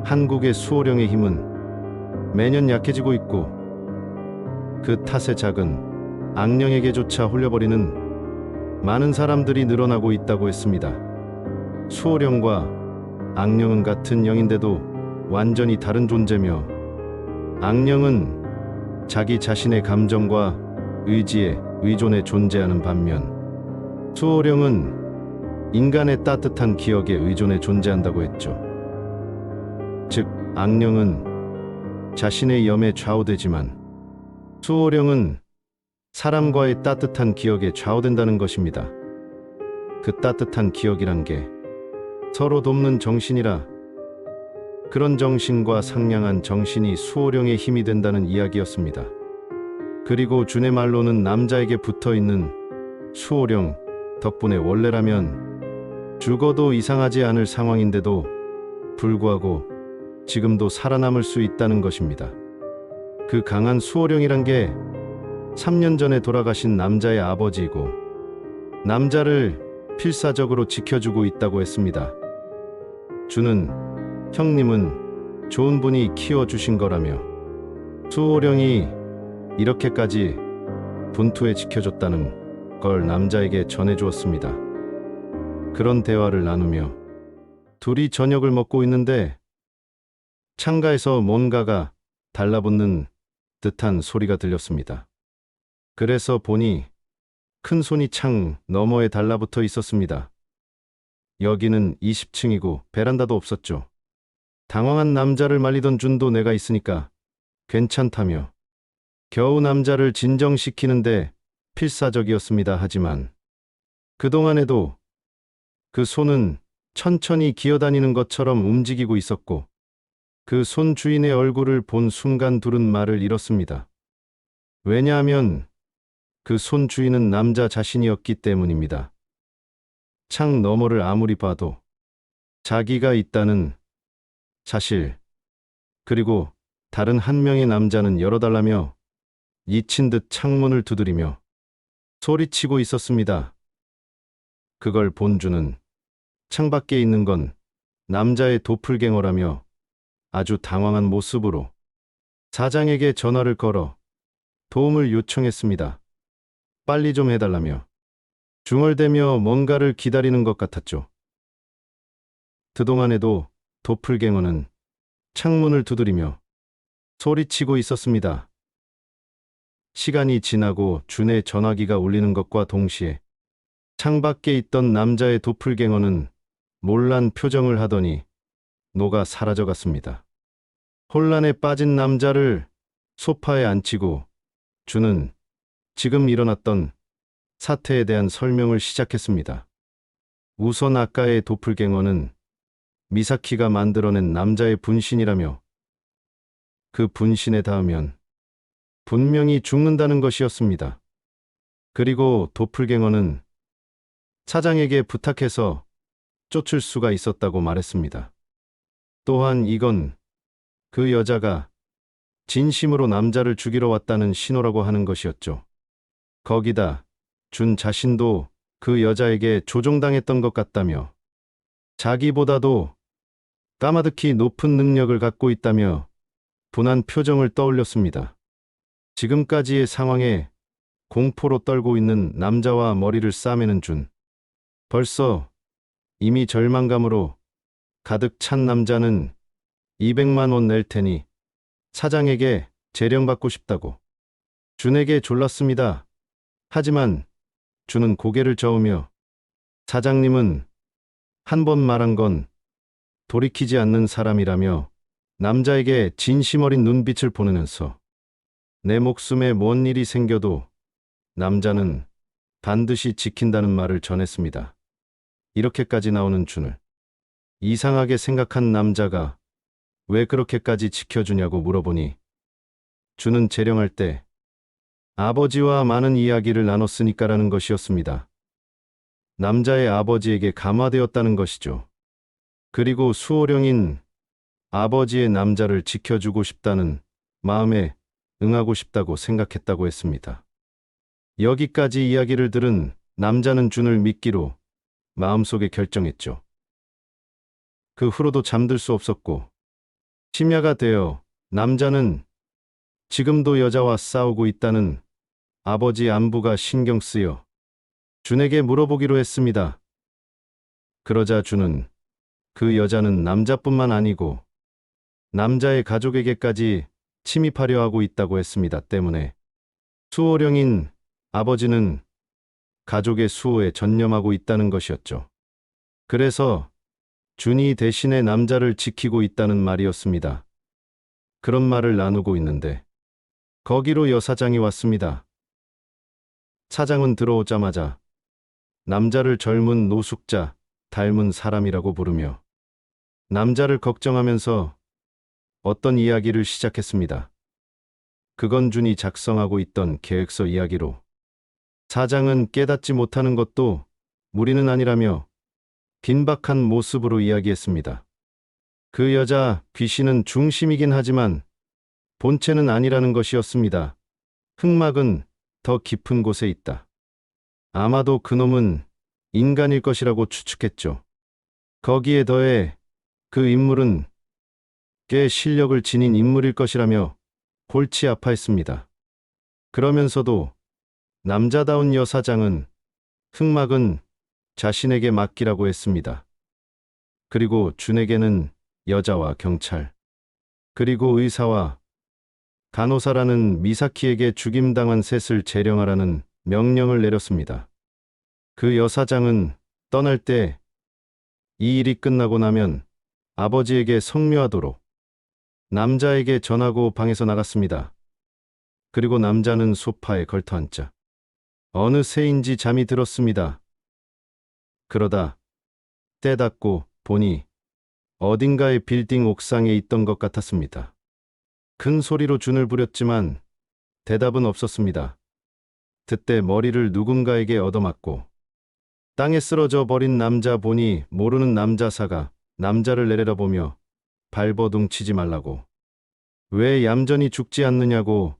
한국의 수호령의 힘은 매년 약해지고 있고 그 탓에 작은 악령에게조차 홀려버리는 많은 사람들이 늘어나고 있다고 했습니다. 수호령과 악령은 같은 영인데도 완전히 다른 존재며 악령은 자기 자신의 감정과 의지에 의존해 존재하는 반면 수호령은 인간의 따뜻한 기억에 의존해 존재한다고 했죠. 즉 악령은 자신의 염에 좌우되지만 수호령은 사람과의 따뜻한 기억에 좌우된다는 것입니다. 그 따뜻한 기억이란 게 서로 돕는 정신이라 그런 정신과 상냥한 정신이 수호령의 힘이 된다는 이야기였습니다. 그리고 준의 말로는 남자에게 붙어있는 수호령 덕분에 원래라면 죽어도 이상하지 않을 상황인데도 불구하고 지금도 살아남을 수 있다는 것입니다. 그 강한 수호령이란 게 3년 전에 돌아가신 남자의 아버지이고 남자를 필사적으로 지켜주고 있다고 했습니다. 준은 형님은 좋은 분이 키워주신 거라며 수호령이 이렇게까지 분투해 지켜줬다는 걸 남자에게 전해주었습니다. 그런 대화를 나누며 둘이 저녁을 먹고 있는데 창가에서 뭔가가 달라붙는 듯한 소리가 들렸습니다. 그래서 보니 큰 손이 창 너머에 달라붙어 있었습니다. 여기는 20층이고 베란다도 없었죠. 당황한 남자를 말리던 준도 내가 있으니까 괜찮다며 겨우 남자를 진정시키는데 필사적이었습니다. 하지만 그동안에도 그 손은 천천히 기어다니는 것처럼 움직이고 있었고 그 손 주인의 얼굴을 본 순간 둘은 말을 잃었습니다. 왜냐하면 그 손 주인은 남자 자신이었기 때문입니다. 창 너머를 아무리 봐도 자기가 있다는 사실, 그리고 다른 한 명의 남자는 열어달라며 미친 듯 창문을 두드리며 소리치고 있었습니다. 그걸 본 준은 창밖에 있는 건 남자의 도플갱어라며 아주 당황한 모습으로 사장에게 전화를 걸어 도움을 요청했습니다. 빨리 좀 해달라며 중얼대며 뭔가를 기다리는 것 같았죠. 그동안에도 도플갱어는 창문을 두드리며 소리치고 있었습니다. 시간이 지나고 준의 전화기가 울리는 것과 동시에 창밖에 있던 남자의 도플갱어는 몰란 표정을 하더니 녹아 사라져갔습니다. 혼란에 빠진 남자를 소파에 앉히고 준은 지금 일어났던 사태에 대한 설명을 시작했습니다. 우선 아까의 도플갱어는 미사키가 만들어낸 남자의 분신이라며 그 분신에 닿으면 분명히 죽는다는 것이었습니다. 그리고 도플갱어는 사장에게 부탁해서 쫓을 수가 있었다고 말했습니다. 또한 이건 그 여자가 진심으로 남자를 죽이러 왔다는 신호라고 하는 것이었죠. 거기다 준 자신도 그 여자에게 조종당했던 것 같다며 자기보다도 까마득히 높은 능력을 갖고 있다며 분한 표정을 떠올렸습니다. 지금까지의 상황에 공포로 떨고 있는 남자와 머리를 싸매는 준. 벌써 이미 절망감으로 가득 찬 남자는 200만 원 낼 테니 사장에게 재령받고 싶다고 준에게 졸랐습니다. 하지만 준은 고개를 저으며 사장님은 한 번 말한 건 돌이키지 않는 사람이라며 남자에게 진심 어린 눈빛을 보내면서 내 목숨에 뭔 일이 생겨도 남자는 반드시 지킨다는 말을 전했습니다. 이렇게까지 나오는 준을 이상하게 생각한 남자가 왜 그렇게까지 지켜주냐고 물어보니 준은 재령할 때 아버지와 많은 이야기를 나눴으니까라는 것이었습니다. 남자의 아버지에게 감화되었다는 것이죠. 그리고 수호령인 아버지의 남자를 지켜주고 싶다는 마음에 응하고 싶다고 생각했다고 했습니다. 여기까지 이야기를 들은 남자는 준을 믿기로 마음속에 결정했죠. 그 후로도 잠들 수 없었고 심야가 되어 남자는 지금도 여자와 싸우고 있다는 아버지 안부가 신경 쓰여 준에게 물어보기로 했습니다. 그러자 준은 그 여자는 남자뿐만 아니고 남자의 가족에게까지 침입하려 하고 있다고 했습니다. 때문에 수호령인 아버지는 가족의 수호에 전념하고 있다는 것이었죠. 그래서 준이 대신에 남자를 지키고 있다는 말이었습니다. 그런 말을 나누고 있는데 거기로 여사장이 왔습니다. 사장은 들어오자마자 남자를 젊은 노숙자, 닮은 사람이라고 부르며 남자를 걱정하면서 어떤 이야기를 시작했습니다. 그건 준이 작성하고 있던 계획서 이야기로 사장은 깨닫지 못하는 것도 무리는 아니라며 긴박한 모습으로 이야기했습니다. 그 여자 귀신은 중심이긴 하지만 본체는 아니라는 것이었습니다. 흑막은 더 깊은 곳에 있다. 아마도 그놈은 인간일 것이라고 추측했죠. 거기에 더해 그 인물은 꽤 실력을 지닌 인물일 것이라며 골치 아파했습니다. 그러면서도 남자다운 여사장은 흑막은 자신에게 맡기라고 했습니다. 그리고 준에게는 여자와 경찰, 그리고 의사와 간호사라는 미사키에게 죽임당한 셋을 재령하라는 명령을 내렸습니다. 그 여사장은 떠날 때 이 일이 끝나고 나면 아버지에게 성묘하도록 남자에게 전하고 방에서 나갔습니다. 그리고 남자는 소파에 걸터앉자 어느새인지 잠이 들었습니다. 그러다 때 닫고 보니 어딘가의 빌딩 옥상에 있던 것 같았습니다. 큰 소리로 준을 부렸지만 대답은 없었습니다. 그때 머리를 누군가에게 얻어맞고 땅에 쓰러져 버린 남자 보니 모르는 남자사가 남자를 내려다보며 발버둥 치지 말라고, 왜 얌전히 죽지 않느냐고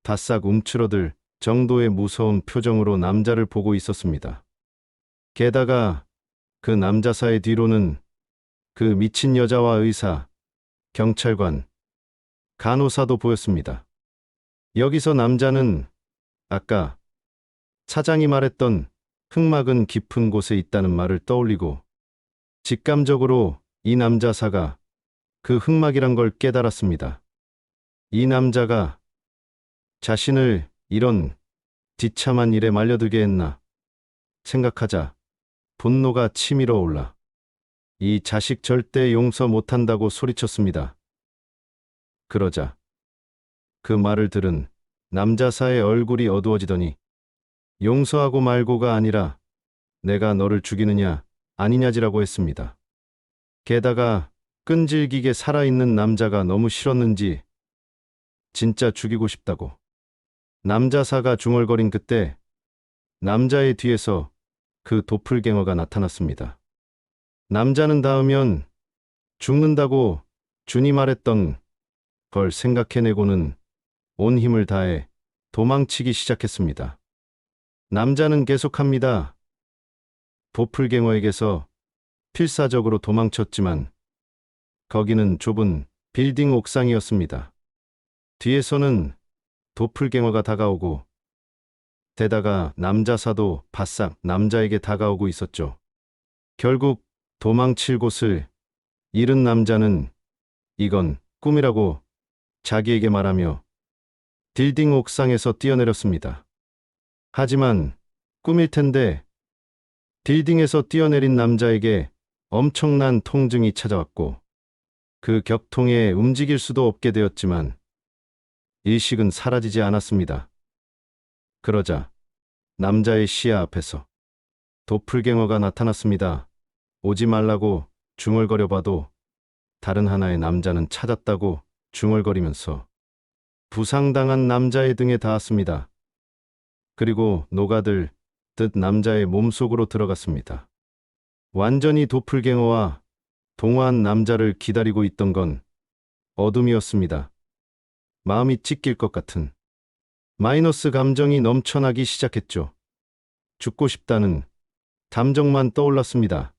바싹 움츠러들 정도의 무서운 표정으로 남자를 보고 있었습니다. 게다가 그 남자사의 뒤로는 그 미친 여자와 의사, 경찰관, 간호사도 보였습니다. 여기서 남자는 아까 사장이 말했던 흑막은 깊은 곳에 있다는 말을 떠올리고 직감적으로 이 남자사가 그 흑막이란 걸 깨달았습니다. 이 남자가 자신을 이런 비참한 일에 말려들게 했나 생각하자 분노가 치밀어 올라 이 자식 절대 용서 못한다고 소리쳤습니다. 그러자 그 말을 들은 남자사의 얼굴이 어두워지더니 용서하고 말고가 아니라 내가 너를 죽이느냐 아니냐지라고 했습니다. 게다가 끈질기게 살아있는 남자가 너무 싫었는지 진짜 죽이고 싶다고. 남자사가 중얼거린 그때 남자의 뒤에서 그 도플갱어가 나타났습니다. 남자는 닿으면 죽는다고 준이 말했던 걸 생각해내고는 온 힘을 다해 도망치기 시작했습니다. 남자는 계속합니다. 도플갱어에게서 필사적으로 도망쳤지만 거기는 좁은 빌딩 옥상이었습니다. 뒤에서는 도플갱어가 다가오고 게다가 남자사도 바싹 남자에게 다가오고 있었죠. 결국 도망칠 곳을 잃은 남자는 이건 꿈이라고 자기에게 말하며 빌딩 옥상에서 뛰어내렸습니다. 하지만 꿈일 텐데 빌딩에서 뛰어내린 남자에게 엄청난 통증이 찾아왔고 그 격통에 움직일 수도 없게 되었지만 일식은 사라지지 않았습니다. 그러자 남자의 시야 앞에서 도플갱어가 나타났습니다. 오지 말라고 중얼거려 봐도 다른 하나의 남자는 찾았다고 중얼거리면서 부상당한 남자의 등에 닿았습니다. 그리고 녹아들 듯 남자의 몸속으로 들어갔습니다. 완전히 도플갱어와 동화한 남자를 기다리고 있던 건 어둠이었습니다. 마음이 찢길 것 같은 마이너스 감정이 넘쳐나기 시작했죠. 죽고 싶다는 감정만 떠올랐습니다.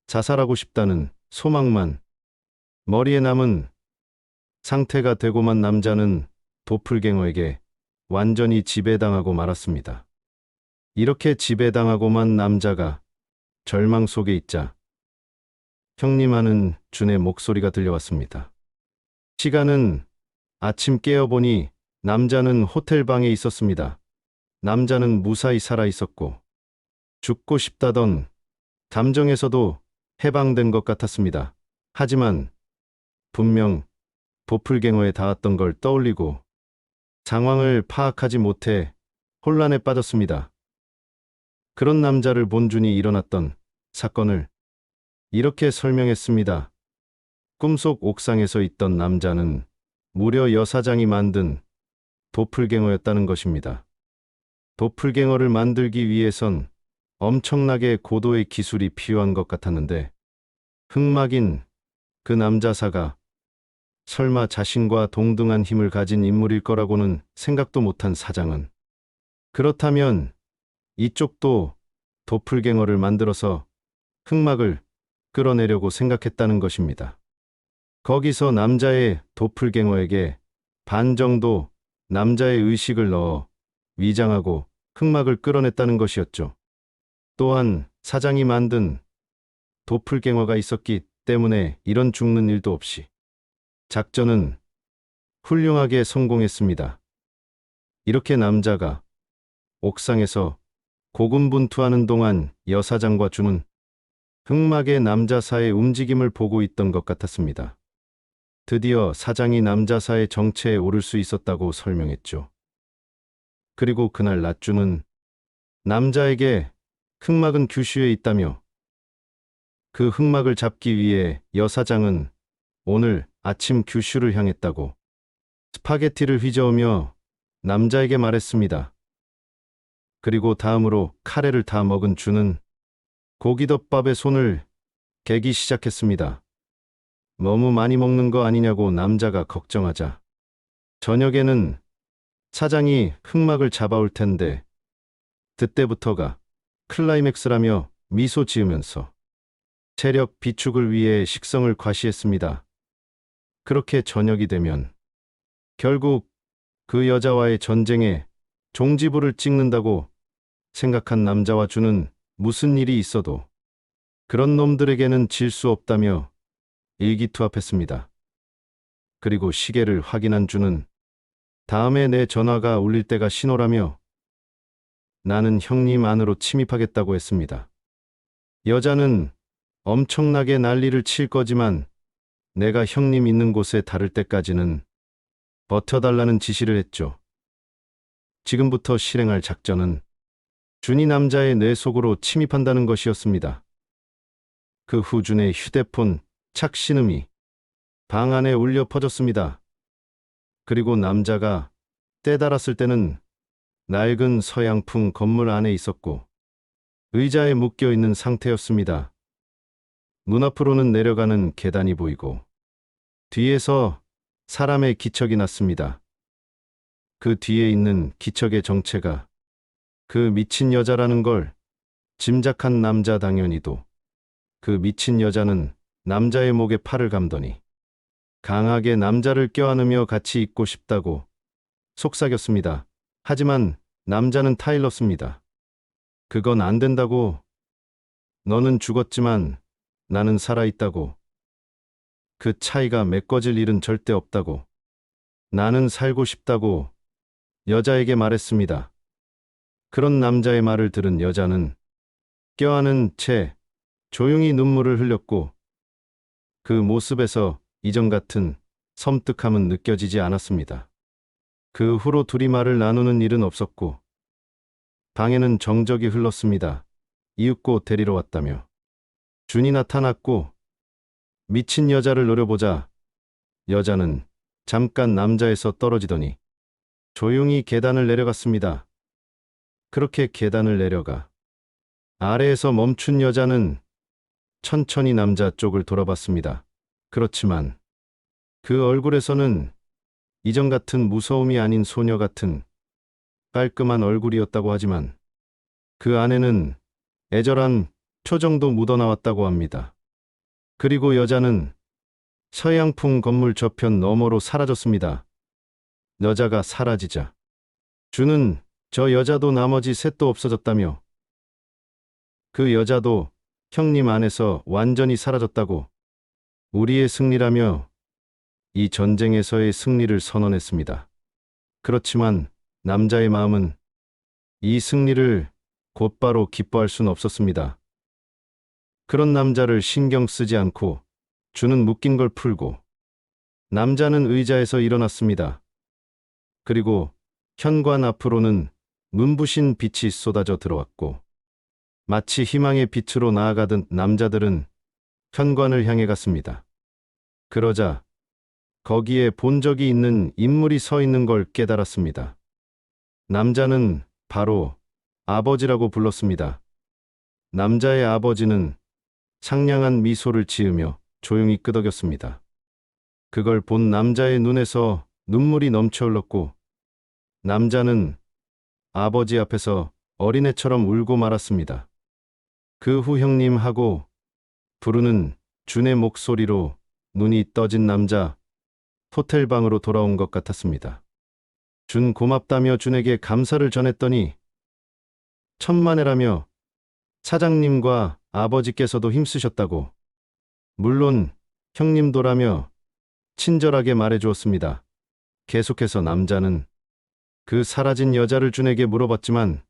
자살하고 싶다는 소망만. 머리에 남은 상태가 되고만 남자는 도플갱어에게 완전히 지배당하고 말았습니다. 이렇게 지배당하고만 남자가 절망 속에 있자 형님 하는 준의 목소리가 들려왔습니다. 시간은 아침 깨어보니 남자는 호텔 방에 있었습니다. 남자는 무사히 살아 있었고 죽고 싶다던 감정에서도 해방된 것 같았습니다. 하지만 분명 도플갱어에 닿았던 걸 떠올리고 상황을 파악하지 못해 혼란에 빠졌습니다. 그런 남자를 본 준이 일어났던 사건을 이렇게 설명했습니다. 꿈속 옥상에서 있던 남자는 무려 여사장이 만든 도플갱어였다는 것입니다. 도플갱어를 만들기 위해선 엄청나게 고도의 기술이 필요한 것 같았는데 흑막인 그 남자사가 설마 자신과 동등한 힘을 가진 인물일 거라고는 생각도 못한 사장은 그렇다면 이쪽도 도플갱어를 만들어서 흑막을 끌어내려고 생각했다는 것입니다. 거기서 남자의 도플갱어에게 반 정도 남자의 의식을 넣어 위장하고 흑막을 끌어냈다는 것이었죠. 또한 사장이 만든 도플갱어가 있었기 때문에 이런 죽는 일도 없이 작전은 훌륭하게 성공했습니다. 이렇게 남자가 옥상에서 고군분투하는 동안 여사장과 준은 흑막의 남자사의 움직임을 보고 있던 것 같았습니다. 드디어 사장이 남자사의 정체에 오를 수 있었다고 설명했죠. 그리고 그날 낮 준은 남자에게 흑막은 규슈에 있다며 그 흑막을 잡기 위해 여사장은 오늘 아침 규슈를 향했다고 스파게티를 휘저으며 남자에게 말했습니다. 그리고 다음으로 카레를 다 먹은 준은 고기덮밥에 손을 개기 시작했습니다. 너무 많이 먹는 거 아니냐고 남자가 걱정하자 저녁에는 사장이 흑막을 잡아올 텐데 그때부터가 클라이맥스라며 미소 지으면서 체력 비축을 위해 식성을 과시했습니다. 그렇게 저녁이 되면 결국 그 여자와의 전쟁에 종지부를 찍는다고 생각한 남자와 준은 무슨 일이 있어도 그런 놈들에게는 질 수 없다며 일기투합했습니다. 그리고 시계를 확인한 준은 다음에 내 전화가 울릴 때가 신호라며 나는 형님 안으로 침입하겠다고 했습니다. 여자는 엄청나게 난리를 칠 거지만 내가 형님 있는 곳에 닿을 때까지는 버텨달라는 지시를 했죠. 지금부터 실행할 작전은 준이 남자의 뇌 속으로 침입한다는 것이었습니다. 그 후 준의 휴대폰 착신음이 방 안에 울려 퍼졌습니다. 그리고 남자가 깨달았을 때는 낡은 서양풍 건물 안에 있었고 의자에 묶여 있는 상태였습니다. 눈앞으로는 내려가는 계단이 보이고 뒤에서 사람의 기척이 났습니다. 그 뒤에 있는 기척의 정체가 그 미친 여자라는 걸 짐작한 남자 당연히도 그 미친 여자는 남자의 목에 팔을 감더니 강하게 남자를 껴안으며 같이 있고 싶다고 속삭였습니다. 하지만 남자는 타일렀습니다. 그건 안 된다고. 너는 죽었지만 나는 살아있다고. 그 차이가 메꿔질 일은 절대 없다고. 나는 살고 싶다고 여자에게 말했습니다. 그런 남자의 말을 들은 여자는 껴안은 채 조용히 눈물을 흘렸고 그 모습에서 이전 같은 섬뜩함은 느껴지지 않았습니다. 그 후로 둘이 말을 나누는 일은 없었고 방에는 정적이 흘렀습니다. 이윽고 데리러 왔다며 준이 나타났고 미친 여자를 노려보자 여자는 잠깐 남자에서 떨어지더니 조용히 계단을 내려갔습니다. 그렇게 계단을 내려가 아래에서 멈춘 여자는 천천히 남자 쪽을 돌아봤습니다. 그렇지만 그 얼굴에서는 이전 같은 무서움이 아닌 소녀 같은 깔끔한 얼굴이었다고 하지만 그 안에는 애절한 표정도 묻어나왔다고 합니다. 그리고 여자는 서양풍 건물 저편 너머로 사라졌습니다. 여자가 사라지자 주는 저 여자도 나머지 셋도 없어졌다며 그 여자도 형님 안에서 완전히 사라졌다고 우리의 승리라며 이 전쟁에서의 승리를 선언했습니다. 그렇지만 남자의 마음은 이 승리를 곧바로 기뻐할 수는 없었습니다. 그런 남자를 신경 쓰지 않고 주는 묶인 걸 풀고 남자는 의자에서 일어났습니다. 그리고 현관 앞으로는 눈부신 빛이 쏟아져 들어왔고 마치 희망의 빛으로 나아가던 남자들은 현관을 향해 갔습니다. 그러자 거기에 본 적이 있는 인물이 서 있는 걸 깨달았습니다. 남자는 바로 아버지라고 불렀습니다. 남자의 아버지는 상냥한 미소를 지으며 조용히 끄덕였습니다. 그걸 본 남자의 눈에서 눈물이 넘쳐 흘렀고 남자는 아버지 앞에서 어린애처럼 울고 말았습니다. 그 후 형님 하고 부르는 준의 목소리로 눈이 떠진 남자 호텔 방으로 돌아온 것 같았습니다. 준 고맙다며 준에게 감사를 전했더니 천만에라며 사장님과 아버지께서도 힘쓰셨다고 물론 형님도라며 친절하게 말해주었습니다. 계속해서 남자는 그 사라진 여자를 준에게 물어봤지만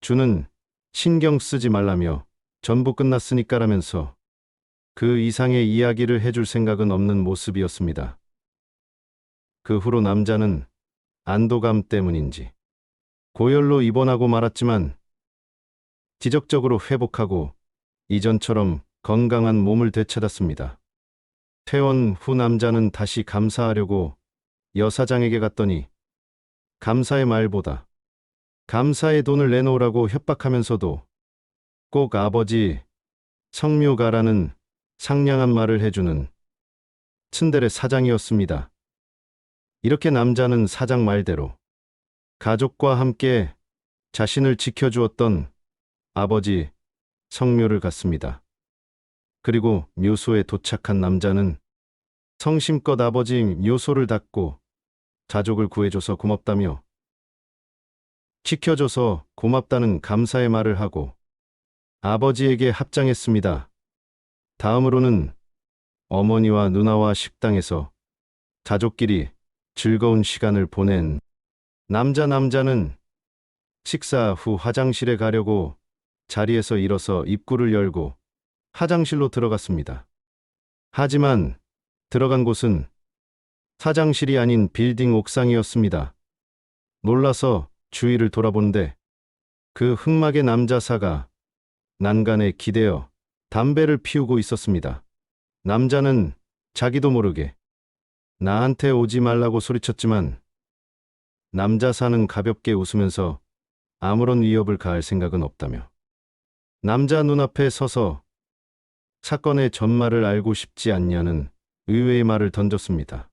준은 신경 쓰지 말라며 전부 끝났으니까라면서 그 이상의 이야기를 해줄 생각은 없는 모습이었습니다. 그 후로 남자는 안도감 때문인지 고열로 입원하고 말았지만 지적적으로 회복하고 이전처럼 건강한 몸을 되찾았습니다. 퇴원 후 남자는 다시 감사하려고 여사장에게 갔더니 감사의 말보다 감사의 돈을 내놓으라고 협박하면서도 꼭 아버지 성묘 가라는 상냥한 말을 해주는 츤데레 사장이었습니다. 이렇게 남자는 사장 말대로 가족과 함께 자신을 지켜주었던 아버지 성묘를 갔습니다. 그리고 묘소에 도착한 남자는 성심껏 아버지 묘소를 닦고 가족을 구해줘서 고맙다며 지켜줘서 고맙다는 감사의 말을 하고 아버지에게 합장했습니다. 다음으로는 어머니와 누나와 식당에서 가족끼리 즐거운 시간을 보낸 남자는 식사 후 화장실에 가려고 자리에서 일어서 입구를 열고 화장실로 들어갔습니다. 하지만 들어간 곳은 화장실이 아닌 빌딩 옥상이었습니다. 놀라서 주위를 돌아보는데 그 흑막의 남자사가 난간에 기대어 담배를 피우고 있었습니다. 남자는 자기도 모르게 나한테 오지 말라고 소리쳤지만 남자사는 가볍게 웃으면서 아무런 위협을 가할 생각은 없다며 남자 눈앞에 서서 사건의 전말을 알고 싶지 않냐는 의외의 말을 던졌습니다.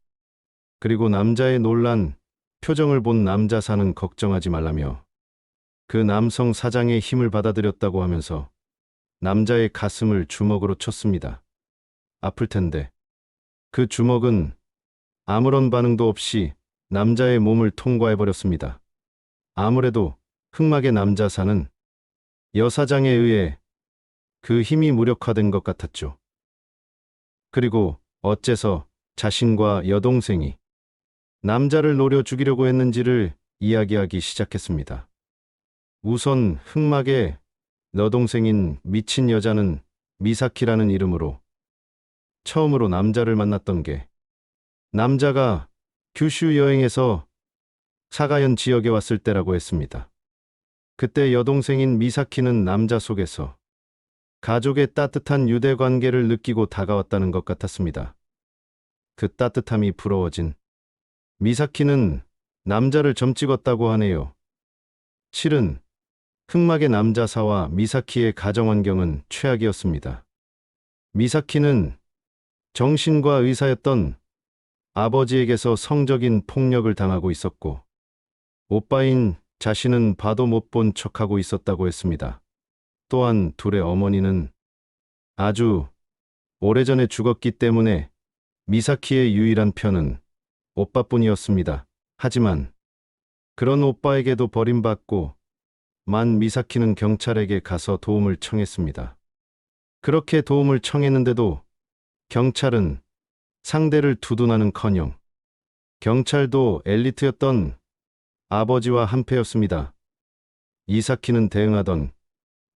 그리고 남자의 놀란 표정을 본 남자사는 걱정하지 말라며 그 남성 사장의 힘을 받아들였다고 하면서 남자의 가슴을 주먹으로 쳤습니다. 아플 텐데. 그 주먹은 아무런 반응도 없이 남자의 몸을 통과해버렸습니다. 아무래도 흑막의 남자사는 여사장에 의해 그 힘이 무력화된 것 같았죠. 그리고 어째서 자신과 여동생이 남자를 노려 죽이려고 했는지를 이야기하기 시작했습니다. 우선 흑막의 여동생인 미친 여자는 미사키라는 이름으로 처음으로 남자를 만났던 게 남자가 규슈 여행에서 사가현 지역에 왔을 때라고 했습니다. 그때 여동생인 미사키는 남자 속에서 가족의 따뜻한 유대 관계를 느끼고 다가왔다는 것 같았습니다. 그 따뜻함이 부러워진 미사키는 남자를 점 찍었다고 하네요. 실은 흑막의 남자사와 미사키의 가정 환경은 최악이었습니다. 미사키는 정신과 의사였던 아버지에게서 성적인 폭력을 당하고 있었고 오빠인 자신은 봐도 못 본 척하고 있었다고 했습니다. 또한 둘의 어머니는 아주 오래전에 죽었기 때문에 미사키의 유일한 편은 오빠뿐이었습니다. 하지만 그런 오빠에게도 버림받고 만 미사키는 경찰에게 가서 도움을 청했습니다. 그렇게 도움을 청했는데도 경찰은 상대를 두둔하는커녕 경찰도 엘리트였던 아버지와 한패였습니다. 이사키는 대응하던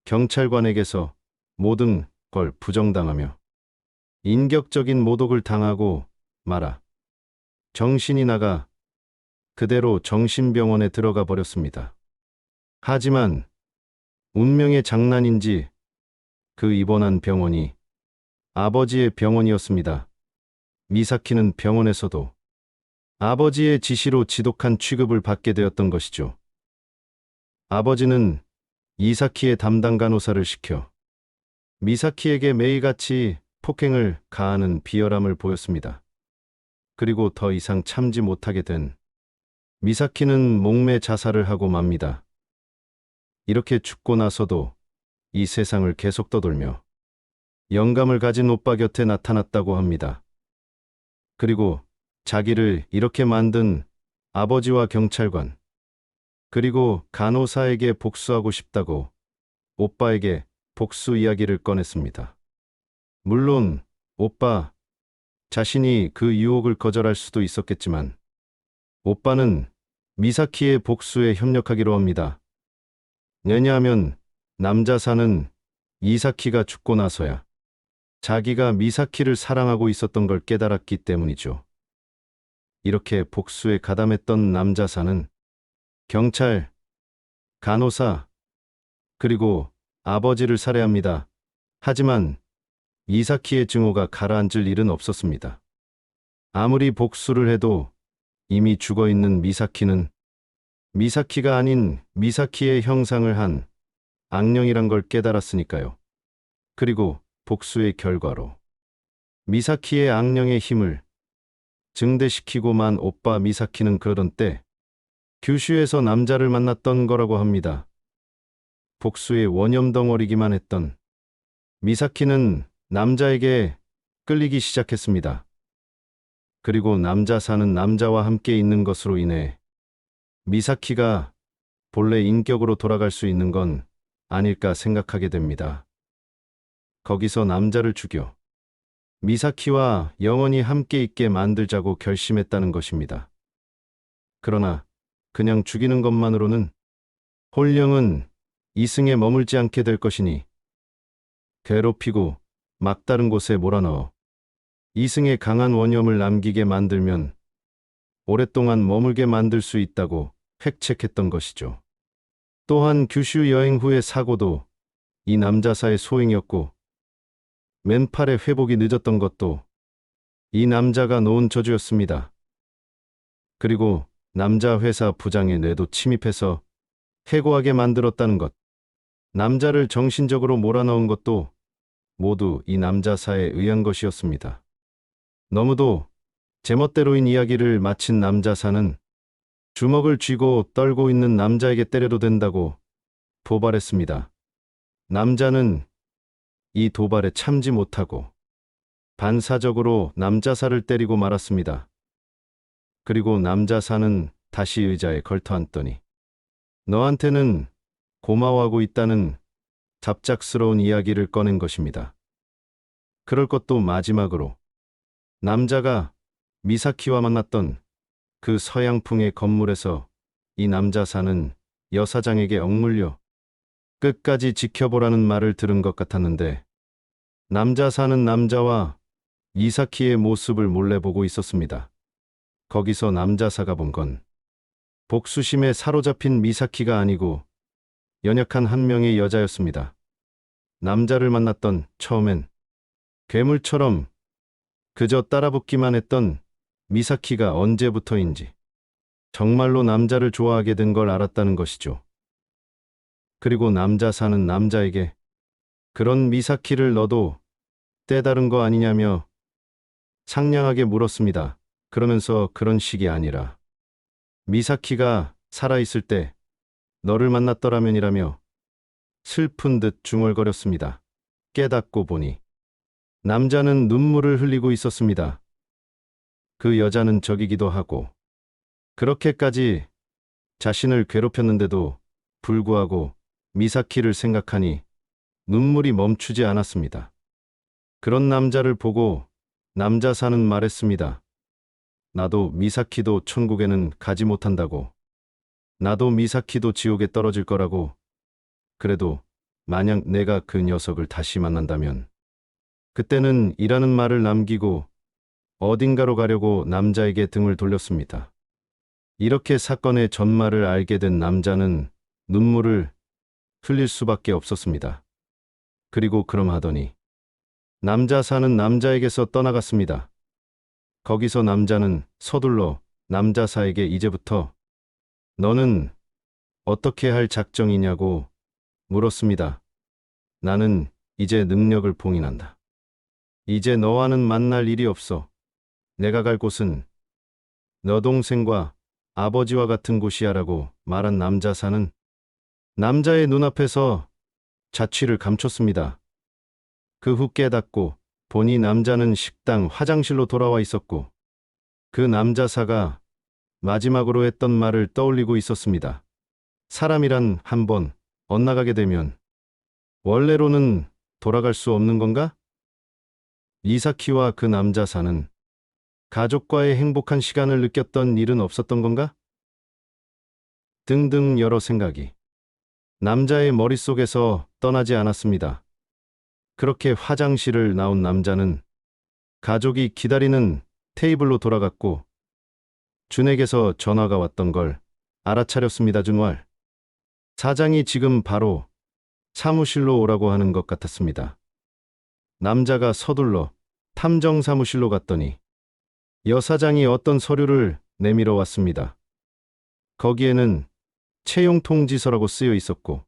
경찰관에게서 모든 걸 부정당하며 인격적인 모독을 당하고 말아 정신이 나가 그대로 정신병원에 들어가 버렸습니다. 하지만 운명의 장난인지 그 입원한 병원이 아버지의 병원이었습니다. 미사키는 병원에서도 아버지의 지시로 지독한 취급을 받게 되었던 것이죠. 아버지는 이사키의 담당 간호사를 시켜 미사키에게 매일같이 폭행을 가하는 비열함을 보였습니다. 그리고 더 이상 참지 못하게 된 미사키는 목매 자살을 하고 맙니다. 이렇게 죽고 나서도 이 세상을 계속 떠돌며 영감을 가진 오빠 곁에 나타났다고 합니다. 그리고 자기를 이렇게 만든 아버지와 경찰관, 그리고 간호사에게 복수하고 싶다고 오빠에게 복수 이야기를 꺼냈습니다. 물론 오빠 자신이 그 유혹을 거절할 수도 있었겠지만 오빠는 미사키의 복수에 협력하기로 합니다. 왜냐하면 남자사는 이사키가 죽고 나서야 자기가 미사키를 사랑하고 있었던 걸 깨달았기 때문이죠. 이렇게 복수에 가담했던 남자사는 경찰, 간호사, 그리고 아버지를 살해합니다. 하지만 이사키의 증오가 가라앉을 일은 없었습니다. 아무리 복수를 해도 이미 죽어있는 미사키는 미사키가 아닌 미사키의 형상을 한 악령이란 걸 깨달았으니까요. 그리고 복수의 결과로 미사키의 악령의 힘을 증대시키고만 오빠 미사키는 그러던 때 규슈에서 남자를 만났던 거라고 합니다. 복수의 원염덩어리기만 했던 미사키는 남자에게 끌리기 시작했습니다. 그리고 남자사는 남자와 함께 있는 것으로 인해 미사키가 본래 인격으로 돌아갈 수 있는 건 아닐까 생각하게 됩니다. 거기서 남자를 죽여 미사키와 영원히 함께 있게 만들자고 결심했다는 것입니다. 그러나 그냥 죽이는 것만으로는 홀령은 이승에 머물지 않게 될 것이니 괴롭히고 막다른 곳에 몰아넣어 이승에 강한 원염을 남기게 만들면 오랫동안 머물게 만들 수 있다고 획책했던 것이죠. 또한 규슈 여행 후의 사고도 이 남자사의 소행이었고 맨팔의 회복이 늦었던 것도 이 남자가 놓은 저주였습니다. 그리고 남자 회사 부장의 뇌도 침입해서 해고하게 만들었다는 것, 남자를 정신적으로 몰아넣은 것도 모두 이 남자사에 의한 것이었습니다. 너무도 제멋대로인 이야기를 마친 남자사는 주먹을 쥐고 떨고 있는 남자에게 때려도 된다고 도발했습니다. 남자는 이 도발에 참지 못하고 반사적으로 남자사를 때리고 말았습니다. 그리고 남자사는 다시 의자에 걸터앉더니 너한테는 고마워하고 있다는 잡작스러운 이야기를 꺼낸 것입니다. 그럴 것도 마지막으로 남자가 미사키와 만났던 그 서양풍의 건물에서 이 남자사는 여사장에게 억물려 끝까지 지켜보라는 말을 들은 것 같았는데 남자사는 남자와 미사키의 모습을 몰래 보고 있었습니다. 거기서 남자사가 본 건 복수심에 사로잡힌 미사키가 아니고 연약한 한 명의 여자였습니다. 남자를 만났던 처음엔 괴물처럼 그저 따라붙기만 했던 미사키가 언제부터인지 정말로 남자를 좋아하게 된 걸 알았다는 것이죠. 그리고 남자사는 남자에게 그런 미사키를 너도 때다른 거 아니냐며 상냥하게 물었습니다. 그러면서 그런 식이 아니라 미사키가 살아있을 때 너를 만났더라면이라며 슬픈 듯 중얼거렸습니다. 깨닫고 보니 남자는 눈물을 흘리고 있었습니다. 그 여자는 적이기도 하고 그렇게까지 자신을 괴롭혔는데도 불구하고 미사키를 생각하니 눈물이 멈추지 않았습니다. 그런 남자를 보고 남자사는 말했습니다. 나도 미사키도 천국에는 가지 못한다고. 나도 미사키도 지옥에 떨어질 거라고. 그래도 만약 내가 그 녀석을 다시 만난다면 그때는 이라는 말을 남기고 어딘가로 가려고 남자에게 등을 돌렸습니다. 이렇게 사건의 전말을 알게 된 남자는 눈물을 흘릴 수밖에 없었습니다. 그리고 그럼 하더니 남자사는 남자에게서 떠나갔습니다. 거기서 남자는 서둘러 남자사에게 이제부터 너는 어떻게 할 작정이냐고 물었습니다. 나는 이제 능력을 봉인한다. 이제 너와는 만날 일이 없어. 내가 갈 곳은 너 동생과 아버지와 같은 곳이야라고 말한 남자사는 남자의 눈앞에서 자취를 감췄습니다. 그 후 깨닫고 보니 남자는 식당 화장실로 돌아와 있었고 그 남자사가 마지막으로 했던 말을 떠올리고 있었습니다. 사람이란 한번 엇나가게 되면 원래로는 돌아갈 수 없는 건가? 이사키와 그 남자사는 가족과의 행복한 시간을 느꼈던 일은 없었던 건가? 등등 여러 생각이 남자의 머릿속에서 떠나지 않았습니다. 그렇게 화장실을 나온 남자는 가족이 기다리는 테이블로 돌아갔고 준에게서 전화가 왔던 걸 알아차렸습니다. 준왈 사장이 지금 바로 사무실로 오라고 하는 것 같았습니다. 남자가 서둘러 탐정 사무실로 갔더니 여사장이 어떤 서류를 내밀어 왔습니다. 거기에는 채용 통지서라고 쓰여 있었고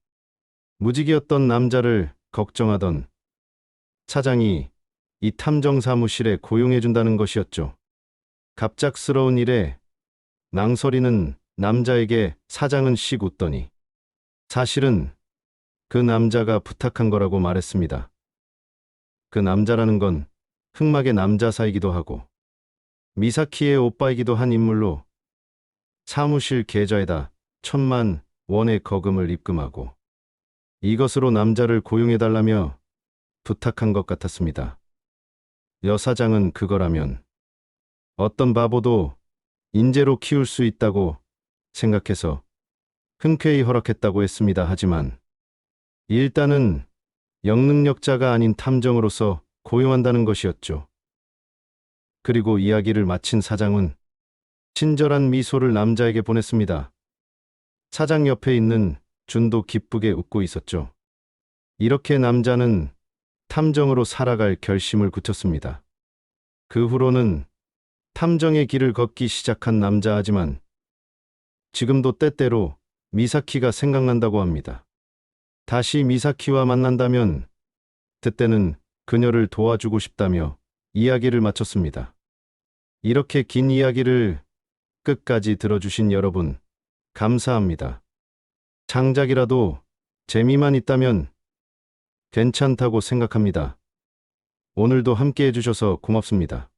무직이었던 남자를 걱정하던 사장이 이 탐정 사무실에 고용해준다는 것이었죠. 갑작스러운 일에 망설이는 남자에게 사장은 씩 웃더니 사실은 그 남자가 부탁한 거라고 말했습니다. 그 남자라는 건 흑막의 남자사이기도 하고 미사키의 오빠이기도 한 인물로 사무실 계좌에다 1,000,000원의 거금을 입금하고 이것으로 남자를 고용해달라며 부탁한 것 같았습니다. 여사장은 그거라면 어떤 바보도 인재로 키울 수 있다고 생각해서 흔쾌히 허락했다고 했습니다. 하지만 일단은 영능력자가 아닌 탐정으로서 고용한다는 것이었죠. 그리고 이야기를 마친 사장은 친절한 미소를 남자에게 보냈습니다. 사장 옆에 있는 준도 기쁘게 웃고 있었죠. 이렇게 남자는 탐정으로 살아갈 결심을 굳혔습니다. 그 후로는 탐정의 길을 걷기 시작한 남자하지만 지금도 때때로 미사키가 생각난다고 합니다. 다시 미사키와 만난다면 그때는 그녀를 도와주고 싶다며 이야기를 마쳤습니다. 이렇게 긴 이야기를 끝까지 들어주신 여러분, 감사합니다. 창작이라도 재미만 있다면 괜찮다고 생각합니다. 오늘도 함께 해주셔서 고맙습니다.